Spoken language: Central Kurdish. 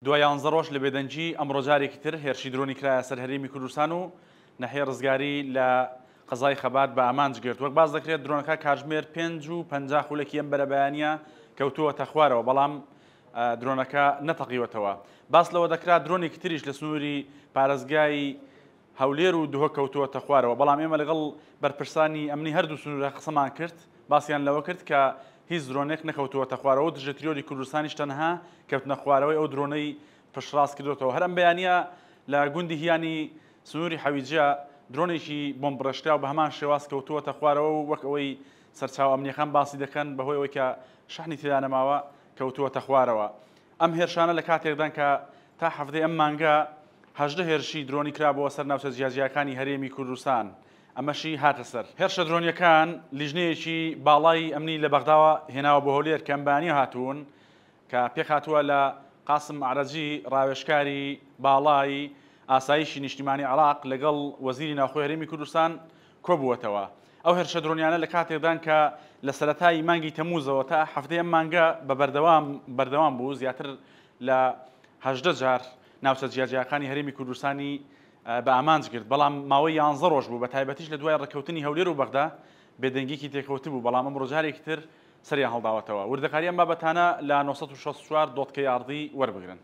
دوای 11 ڕۆژ لە بێدەنگی ئەمڕۆ جارێکی تر هێرشی درۆنی کرایە سەر هەرێمی کوردستان و نەحێ ڕزگاری لە قەزای خەبات بە ئامانج گرت. وەک باز دەکرێت درۆنەکە کاتژمێر 5:50 خولەکی ئەم بەرەبەیانیە کەوتووەتە خوارەوە، بەڵام درۆنەکە نەتەقیوەتەوە. باس لەوە دەکرات درۆنێکی تریش لە سنووری پارێزگای هەولێر و دووهە کەوتووەتە خوارەوە، بەڵام ئێمە لەگەڵ بەرپرسانی ئەمنی هەردوو سنوورە قسەمان کرد، باسییان لەوە کرد کە هیچ درۆنێک نەکەوتووەتە خوارەوە، دژە تیرۆری کوردستانیش تەنها کەوتنە خوارەوەی ئەو درۆنەی پشتڕاست کردوێتەوە. هەر ئەم بەیانیە لە گوندی هیانی سنووری حەویجە درۆنێکی بۆمبڕەشکرا و بە هەمان شێواز کەوتووەتە خوارەوە و وەک ئەوەی سەرچاو ئەمنیەکان باسی دەکەن بەهۆی ئەوەی کە شەحنی تێدا نەماوە کەوتووەتە خوارەوە. ئەم هێرشانە لە کاتێکدان کە تا هەفتەی ئەم مانگە 18 هێرشی درۆنی کرابەوە سەر ناوچە جیاجیەکانی هەرێمی کوردستان، ئەمەشی هاتە سەر. هێرشە درۆنیەکان لیژنەیەکی باڵای ئەمنی لە بەغداوە هێناوە بە هەولێر کە ئەمبانی هاتوون کە پێک هاتووە لە قاسم عەرەجی ڕاوێژکاری باڵای ئاسایشی نیشتیمانی عێراق لەگەڵ وەزیری ناوخۆی هەرێمی کوردستان کۆبووەتەوە. ئەو هێرشە درۆنیانە لە کاتێکدان کە لە سەرەتای مانگی تەمووزەوە تا هەفتەی ئەم مانگە بە بەردەوام بوو، زیاتر لە 18 جار ناوچە جیاجیەکانی هەرێمی کوردستانی بە ئامانج کرد، بەڵام ماوەی 11 ڕۆژ بوو، بە تایبەتیش لە دوای ڕێکەوتنی هەولێر و بەغدا بێدەنگیی تێکەوت بوو، بەڵام ئەمڕۆ جارێکی تر سەریان هەڵداوەتەوە. وردەکاری ئەم بابەتانە لە 964 دۆتکە یاردی وەربگرن.